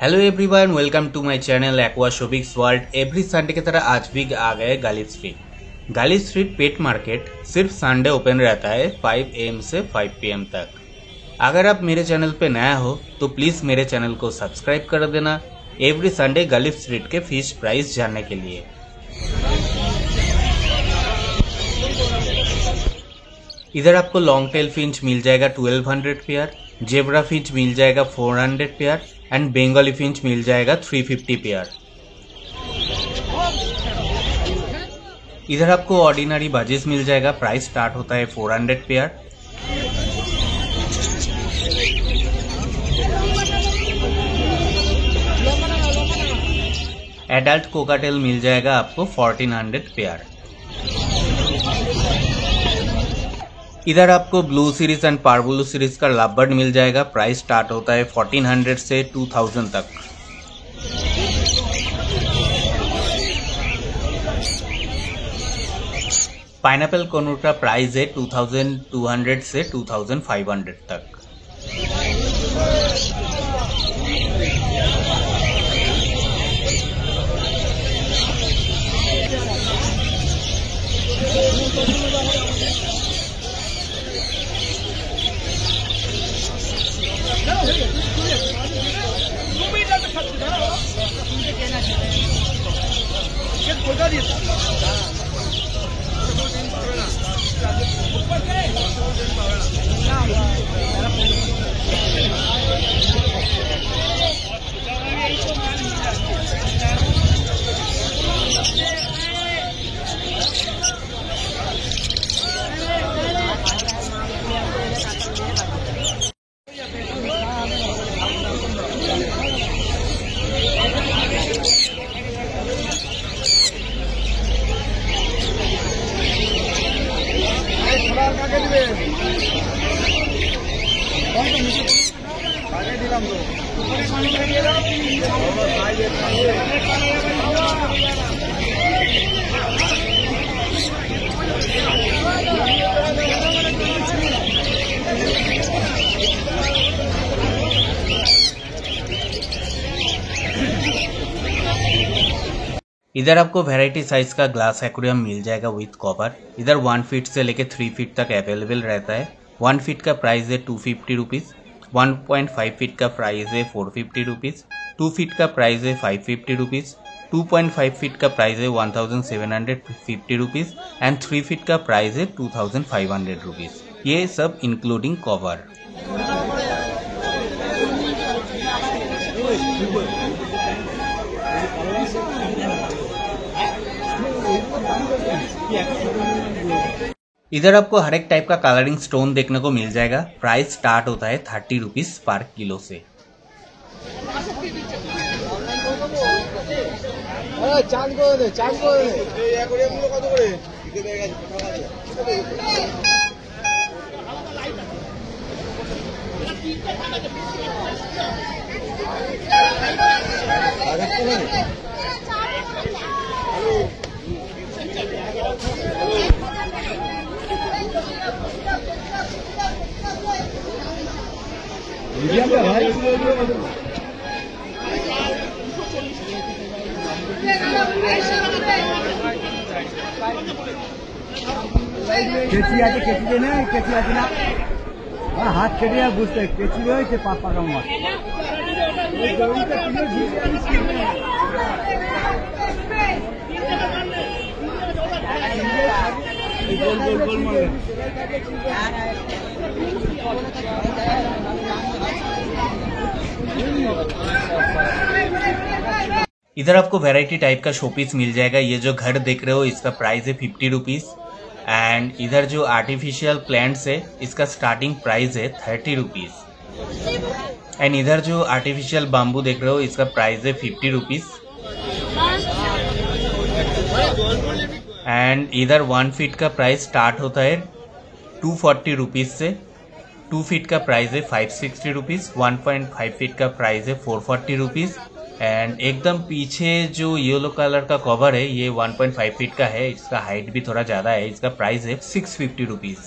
Hello everyone, welcome to my channel aqua Shobix world. Every Sunday की तरह आज भी आ गए Galiff street. Galiff street pet market सिर्फ संडे ओपन रहता है 5 AM से 5 PM तक। अगर आप मेरे चैनल पे नया हो तो प्लीज़ मेरे चैनल को सब्सक्राइब कर देना एवरी संडे गालिब स्ट्रीट के फिश प्राइस जानने के लिए। इधर आपको लॉन्ग टेल फिंच मिल जाएगा 1200 पेयर, जेब्रा फिंच मिल जाएगा 400 पेयर एंड बंगाली फिंच मिल जाएगा 350 पेयर। इधर आपको ऑर्डिनरी बाजिस मिल जाएगा, प्राइस स्टार्ट होता है 400 पेयर। एडल्ट कोकाटेल मिल जाएगा आपको 1400 पेयर। इधर आपको ब्लू सीरीज एंड पार्बलू सीरीज का लवबर्ड मिल जाएगा, प्राइस स्टार्ट होता है 1400 से 2000 तक। पाइनएप्पल कोनूर का प्राइस है 2200 से 2500 तक। इधर आपको वैरायटी साइज का ग्लास एक्वेरियम मिल जाएगा विथ कवर। इधर 1 फीट से लेके 3 फीट तक अवेलेबल रहता है। 1 फीट का प्राइस है 250 रुपीज़, 1.5 फीट का प्राइस है 450 रुपीज़, 2 फीट का प्राइस है 550 रुपीज़, 2.5 फीट का प्राइस है 1750 रुपीज़ एंड 3 फीट का प्राइस है 2500 रुपीज़। ये सब इंक्लूडिंग कवर। इधर आपको हर एक टाइप का कलरिंग स्टोन देखने को मिल जाएगा। प्राइस स्टार्ट होता है 30 रुपीज पर किलो से। केची আছে केची দে না केची আছে না হাত কেটে বুঝতে কেची হয়েছে পাপা কাম इधर आपको वैरायटी टाइप का शोपीस मिल जाएगा। ये जो घर देख रहे हो इसका प्राइस है 50 रुपीज़। एंड इधर जो आर्टिफिशियल प्लांट्स है इसका स्टार्टिंग प्राइस है 30 रुपीज़। एंड इधर जो आर्टिफिशियल बाम्बू देख रहे हो इसका प्राइस है 50 रुपीज़। एंड इधर 1 फीट का प्राइस स्टार्ट होता है 240 रुपीज़ से। 2 फीट का प्राइस है 560 रुपीज़। 1.5 फीट का प्राइस है 440 रुपीज़। एंड एकदम पीछे जो येलो कलर का कवर है ये 1.5 फीट का है। इसका हाइट भी थोड़ा ज़्यादा है। इसका प्राइस है 650 रुपीज़।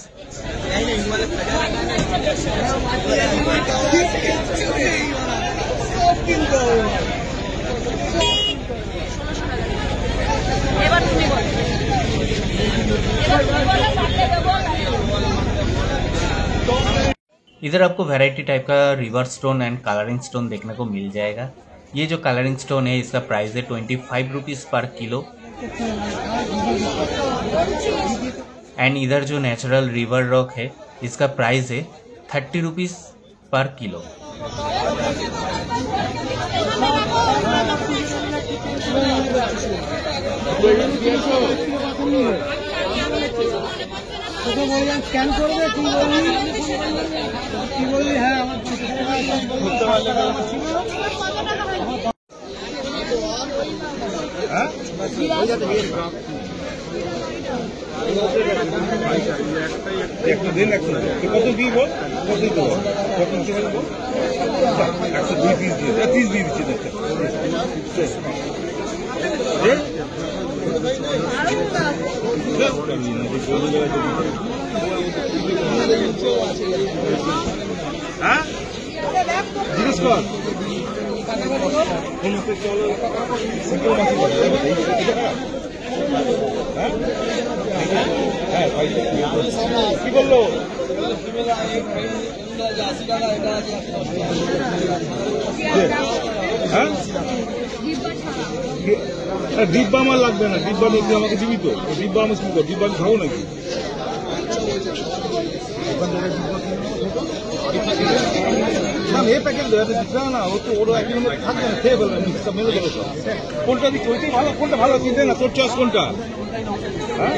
इधर आपको वैरायटी टाइप का river stone and colouring stone देखने को मिल जाएगा। ये जो कलरिंग स्टोन है इसका प्राइस है 25 रुपीज़ पर किलो। एंड इधर जो नेचुरल रिवर रॉक है इसका प्राइस है 30 रुपीज़ पर किलो। স্ক্যান করবে কি বললি হ্যাঁ আমার একশো দিন কত দিব কত দেবো কত দেবো 102 পিস দিয়ে 30 দিয়ে দিচ্ছি হ্যাঁ জিজ্ঞেস কর কি বললো ডিব্বা আমার লাগবে না। ডিব্বা লোক আমাকে দিবি তো। ডিব্বা আমি কি করবো? ডিব্বা আমি খাবো নাকি? না ও তো ওর একদিন থাকবে না, খেয়ে ফেলবে মেলে দেবো সব। কোনটা দিচ্ছি ওইটাই ভালো, কোনটা ভালো চিনতে না। তোর চয়েস কোনটা? হ্যাঁ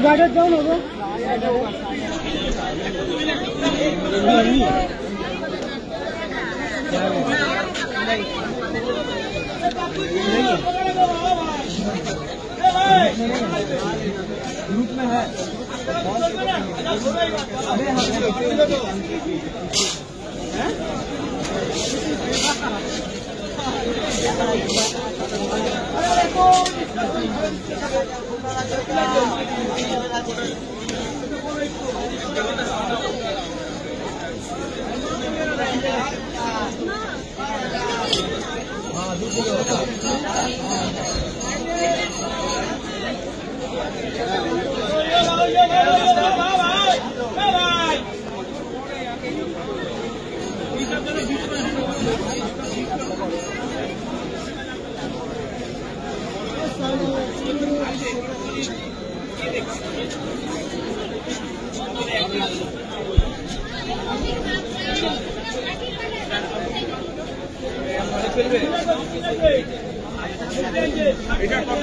গাড়ি যাও না ग्रुप में है এটা কত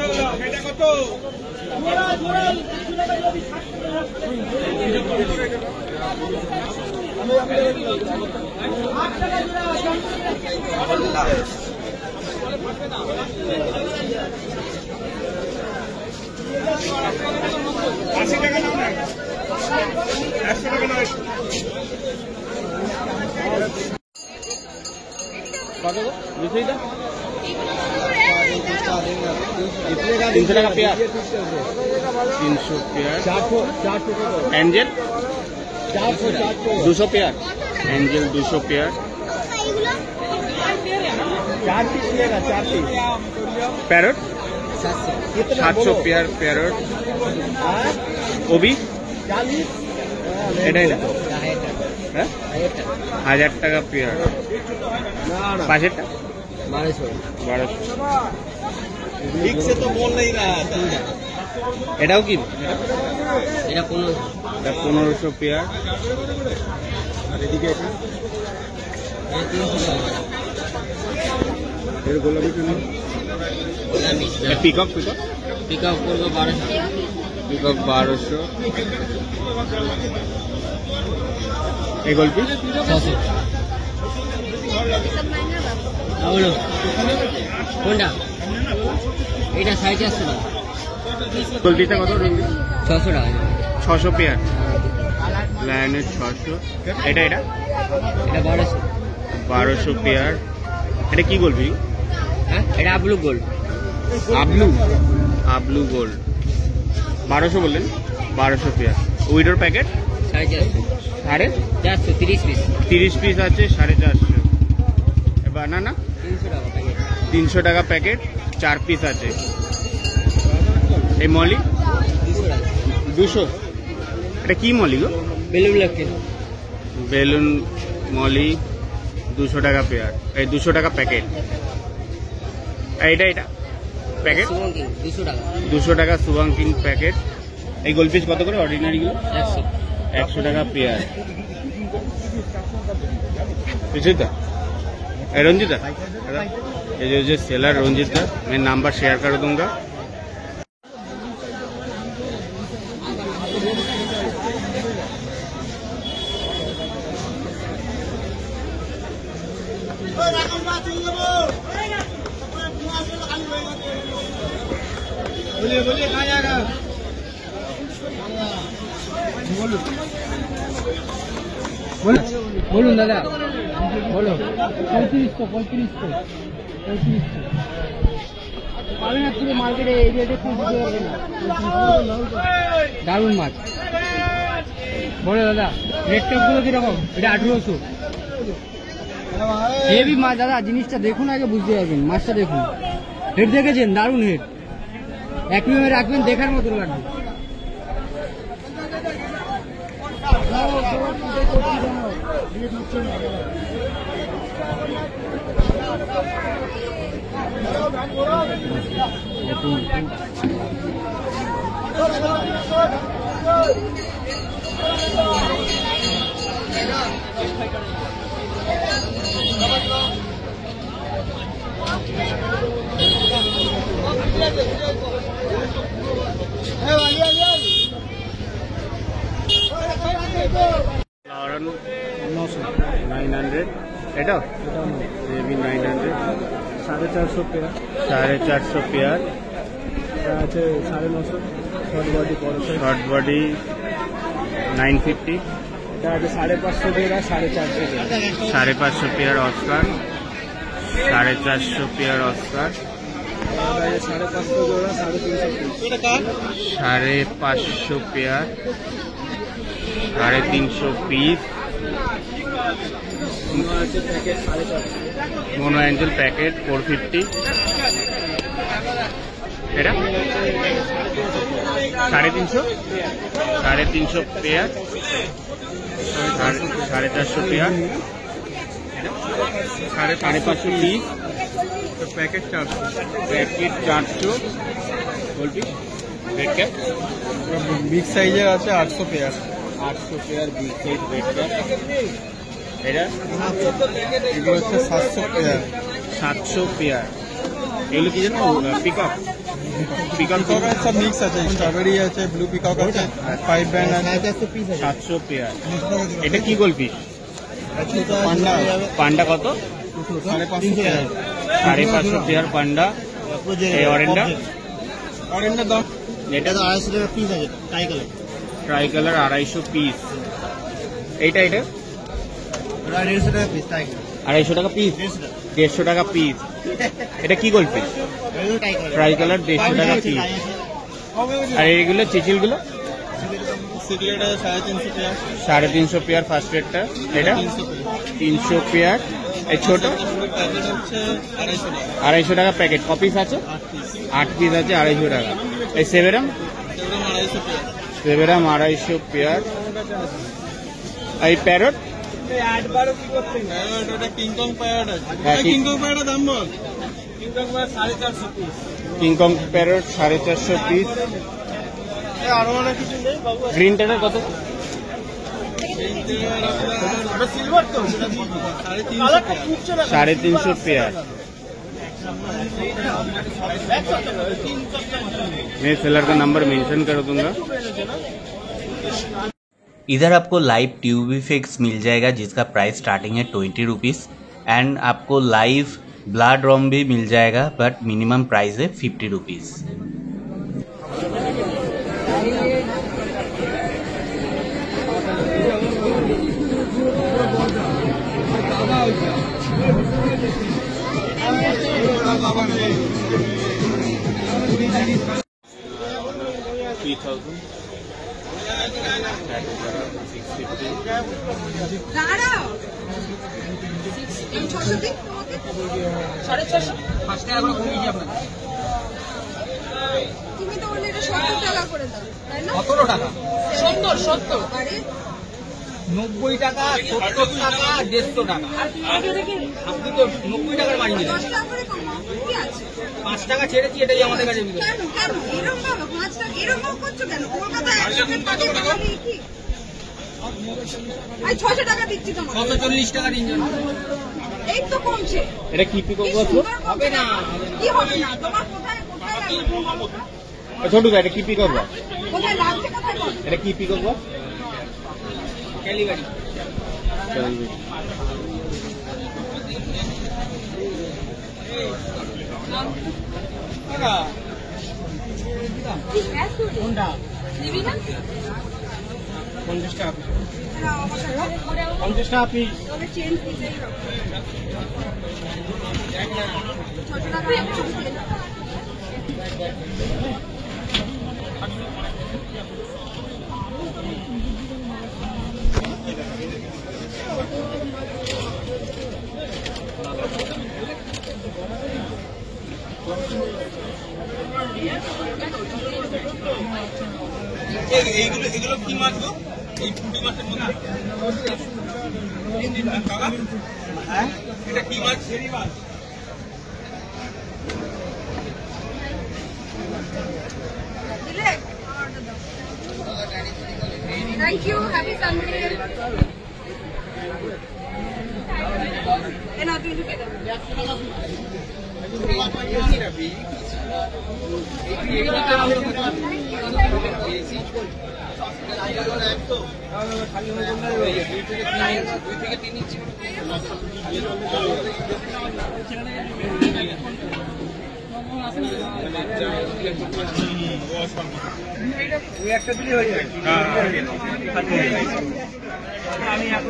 $80 নাও না, 100 টাকা নাও। কত গো? 300 টাকা pair, 300 pair. Angel 200 pair, angel 200 pair. 4 piece लेगा, 4 पीस। Parrot 700 pair parrot. ओबी 40 1000 টাকা পেয়ার। পাশেরটা 1200। ठीक से तो बोल नहीं रहा था। এটাও কি? এটা 1500 পেয়ার। আর এদিকে এটা এর গোলাপি কেন? পিকক করবো 1200। পিকক 1200। এই গোলপি 600। বলো কোনটা? এটা 450 টাকা। গোলপিটা কত? 600 টাকা। 600 পেয়ার। লায়নের 600। এটা 1200 পেয়ার। এটা কি গোলপি? হ্যাঁ, এটা আবলু গোল্ড। আবলু গোল্ড 1200 বললেন। 1200 পেয়ার। উইডোর প্যাকেট 450 30 পিস আছে 450। বানানা 300 টাকা প্যাকেট, 4 পিস আছে। এই মলি 200। এটা কি মলি গো? বেলুন মলি 200 টাকা পেয়ার, এই 200 টাকা প্যাকেট। এটা প্যাকেট 200 টাকা সুবাং কিং প্যাকেট। এই গোলপিস কত করে অর্ডিনারি গুলো? 100 টাকা পেয়ার। रंजिता रंजिता ये जो सेलर रंजिता, मैं नंबर शेयर कर दूंगा। बोलिए कहाँ जाएगा? बोलून दादा बोलो। 3500 পাবে না পুরো মার্কেটে এই রেটে খুব দিতে পারবে না। দারুণ মাছ। বলো দাদা রেটটা পুরো কিরকম? এটা 1800। হেভি মাছ দাদা, জিনিসটা দেখুন আগে বুঝতে পারবেন। মাছটা দেখুন, হেড দেখেছেন? দারুণ হেড। অ্যাকুয়ারিয়ামে রাখবেন, দেখার মতন লাগবে। Lauren 900 এটা বেবি 900 450 পেয়ার 450 পেয়ার আছে 950 শর্ট বডি বড় শর্ট বডি 950 এটা আছে 550 pair 450 pair Oscar 450 pair Oscar 550 জোড়া 350 pair 350 piece mono angel packet 450। এটা 350 pair, 450 pair, 550 piece, packet 400 packet 400। বলবি রেড ক্যাপ बिग साइजर আছে 800 pair 800 pair big size red cap. এটা এগুলো হচ্ছে 700 পেয়ার 700 পেয়ার। এগুলো কি জানো? পিকক পিকক সব মিক্স আছে, স্ট্রবেরি আছে, ব্লু পিকক আছে, 5 ব্যান্ড আছে, 700 পেয়ার। এটা কি গোলফিশ? পান্ডা পান্ডা কত? 550 পেয়ার। 550 পেয়ার পান্ডা। এই অরেঞ্জটা অরেঞ্জের দাম এটা তো 250 টাকা পিস আছে, try colour. Try colour 250 piece. এইটা এটা 150 টাকা পিস, ট্রাই কালার 250 টাকা পিস, 150 টাকা পিস। এটা কি গোলফিশ? এগুলো ট্রাই কালার। ট্রাই কালার 150 টাকা পিস। আর এইগুলো চিচিলগুলো সিগারেট আছে 350 পেয়ার 350 পেয়ার ফার্স্ট রেটটা। এটা 300 পেয়ার। এই ছোট প্যাকেট হচ্ছে 250 টাকা 250 টাকা প্যাকেট। ক পিস আছে? 8 পিস আছে 250 টাকা। এই সেভেরাম এগুলো 250 পেয়ার। Severum 250 pair. এই প্যারট প্যারেট ওটা কিংকং প্যারেট আছে। হ্যাঁ, কিংকং প্যারেটের দাম বল। King Kong parrot 450 piece. King Kong parrot 450 piece. আরো অনেক কিছু নেই বাবু। গ্রিন টেটার কত? ওটা সিলভার তো, সেটা দিয়ে দিই। 350 350 পেয়ার। मैं सेलर का नंबर मेंशन कर दूंगा। इधर आपको लाइव ट्यूब इफेक्ट्स मिल जाएगा जिसका प्राइस स्टार्टिंग है 20 रुपीज़। एंड आपको लाइव ब्लड रॉम भी मिल जाएगा बट मिनिमम प्राइस है 50 रुपीज़। দাঁড়াও 600 দিন তোমাকে 650 5 টাকা করে কমিয়ে দিই আপনাকে। তুমি তো বললে এটা 70 টাকা করে দাও, তাই না? কত টাকা? 70 আরে 90 টাকা, 70 টাকা, 150 টাকা। আপনি তো 90 টাকার মারি নিলেন। 10 টাকা করে কমাও, কি আছে? 5 টাকা ছেড়েছি, এটাই আমাদের কাছে বিক্রি। কেন এরকম ভাবে 5 টাকা এরকম করছো কেন? কলকাতায় 100 টাকা তাহলে কি? আই 600 টাকা দিচ্ছি তোমাকে। 140 টাকা দিন। এই তো কমছে। এটা কি পিকক কি বলছো? সুন্দর হবে না। কি হবে না? তোমার কোথায় লাগবে তুমি বলো তো? ছোট এটা কি পিকক বল? কোথায় লাগছে কোথায় বলো? এটা কি পিকক বল? ডেলিভারি। কোনটা? নিবি না? 50 টাকা পিস। দাঁড়াও, আমার সাথে। 50 টাকা পিস। তবে চেঞ্জ দিতেই হবে। 600 টাকা একটা দিয়ে দাও। এগুলো কি মাছ গো? এই পুঁটি মাছের মধ্যে হ্যাঁ, এটা কি মাছ? ছেড়ি মাছ। দিলে? Thank you, happy Sunday. এ নাও তুই ঢুকে দাও।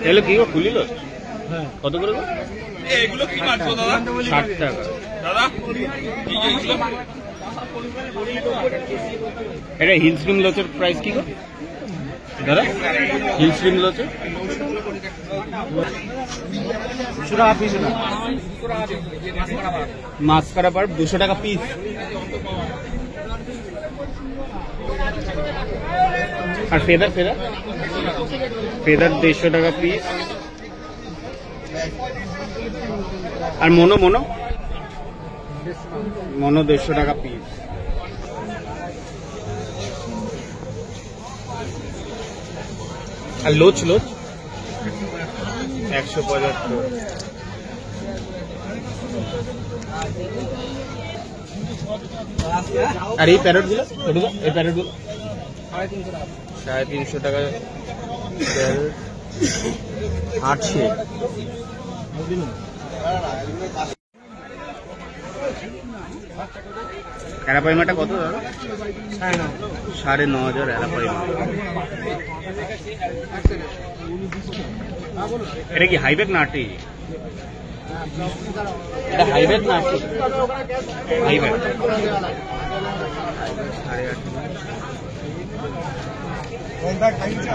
এগুলো কি গো খুলিল? কত করে গো? এগুলো কি মাছ গো দাদা? 60 টাকা। দাদা কি এগুলো? এটা হিল স্প্রিং লোচের প্রাইস কি গো দাদা? হিল স্প্রিং লোচের 200 টাকা পিস না, মাস্কারা পার 200 টাকা পিস। আর ফেদার ফেদার ফেদার 150 টাকা পিস। আর মনো মনো মনো 150 টাকা পিস। আর লোচ লোচ 175। আর এই প্যারট গুলো এই প্যারট গুলো 350 টাকা। 8 অ্যারাপাইমাটা কত দাদা? 9,500 অ্যারাপাইমা। এটা কি হাইব্যাক না আটি? এটা হাইব্যাক না আটি? হাইব্যাক। 8,500।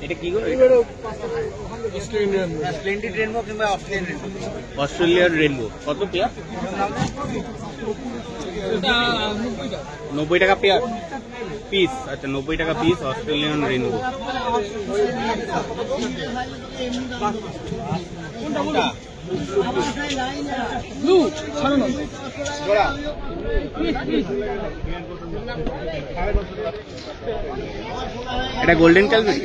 এটা কি গো? স্প্লেন্ডিড রেনবো কিংবা অস্ট্রেলিয়ান রেনবো কত পেয়ার? 90 টাকা পেয়ার পিস। আচ্ছা 90 টাকা পিস অস্ট্রেলিয়ান রেনবো। এটা golden ক্যালবেরি।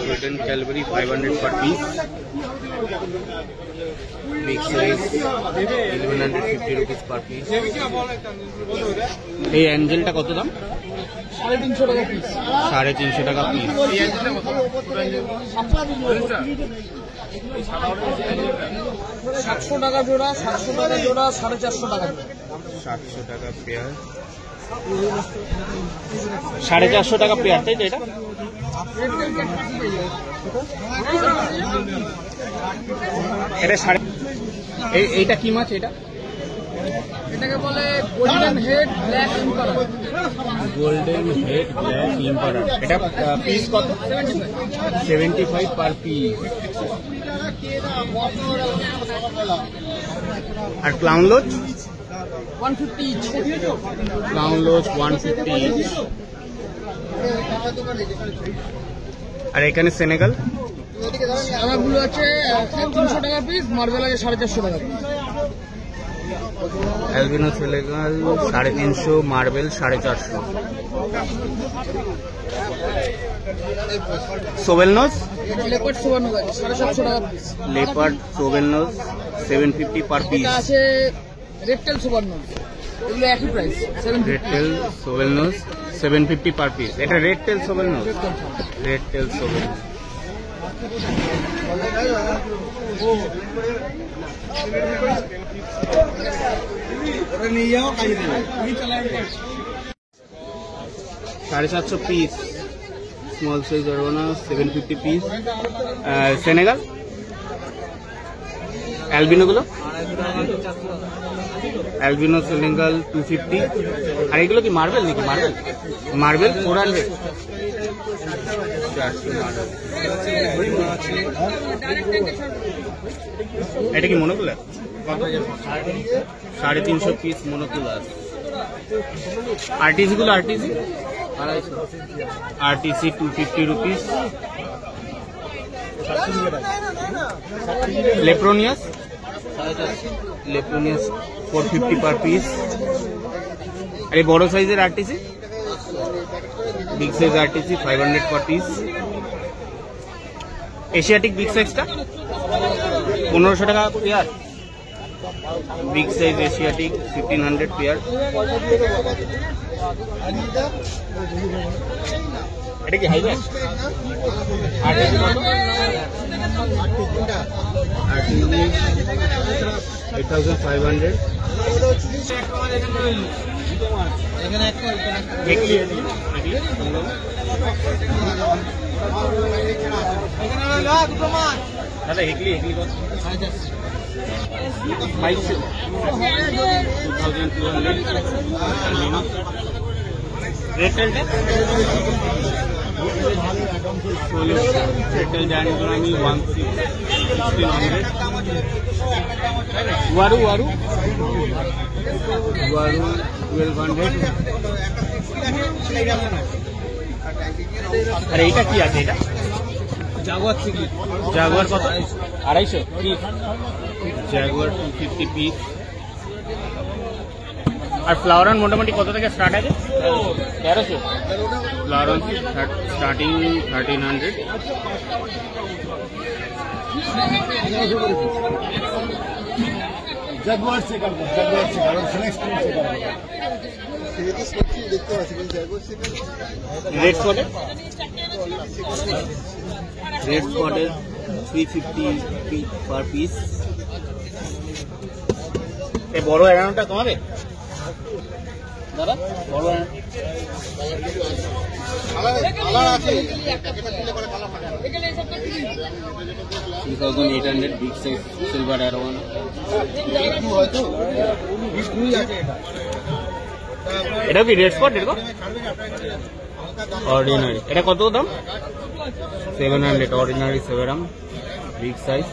Golden ক্যালবেরি 500 per piece. Big size 1150 rupees per piece. এই অ্যাঞ্জেলটা কত দাম? 350 টাকা পিস। 350 টাকা পিস। 700 টাকা জোড়া, 700 টাকা জোড়া, 450 টাকা জোড়া। 700 টাকা পেয়ার, 450 টাকা পেয়ার, তাই তো? এটা এইটা কি মাছ? এটাকে বলে golden head black emperor. Golden head black emperor. এটা পিস কত? 75 পার পিস। আর clown loach 150 each. Clown loach 150 each. আর এখানে সেনেগাল আমাগুলো আছে 300 টাকা পিস, মার্বেল আছে 450 টাকা piece. Albino Senegal 350, marble 450। Shovel nose leopard সুবর্ণ আছে 750 টাকা piece. Leopard shovel nose 750 per piece. এটা আছে রেড টেল সুবর্ণ, এগুলো একই price 750। Red tail shovel nose 750 per piece. এটা red tail shovel nose, red tail shovel. সাড়ে 750 পিস স্মল সাইজ অরবানা 750 পিস। সেনেগাল অ্যালবিনোগুলো, অ্যালবিনো সেনেগাল 250। আর এগুলো কি মার্বেল নাকি? Marble marble 400। এটা কি মনোকুলার? 350 piece monocular. আরটিসি গুলো, আরটিসি 250 রুপিস। লেপ্রোনিয়াস 450 পার পিস। আর এই বড় সাইজের RTC, big size RTC 500 per piece. Asiatic big সাইজটা 1500 টাকা pair. Big size Asiatic 1500 pair. এটা কি হাইব্যাক? 8500 দাদা হেকলি হেকলি কত? 2200 রেটেল জানিয়ে আমি 1600 ওয়ারু ওয়ারু ওয়ারু 1200 আর এইটা কি আছে এটা? জাগুয়ার সিগি জাগুয়ার কত? 250 পিস জাগুয়ার 250 পিস। আর ফ্লাওয়ার অন মোটামুটি কত থেকে স্টার্ট আছে? 1300 ফ্লাওয়ার অন স্টার্টিং 1300। জাগুয়ার से कर दो, জাগুয়ার से करो, सिलेक्ट से करो। ये तो सब चीज देखते हो सिविल জাগুয়ার से करो। रेड स्पॉट है 350 पर পিস। এই বড় এরানোটা তোমাদের দাদা? বড় কালার আছে প্যাকেটে দিলে পরে কালার থাকে না। 3800 বিগ সাইজ সিলভার অ্যারোন। কি হয় তো 20 কুড়ি আছে এটা। এটা কি রেড স্পট? এরকম অর্ডিনারি এটা কত দাম? 700 অর্ডিনারি 7 বিগ সাইজ।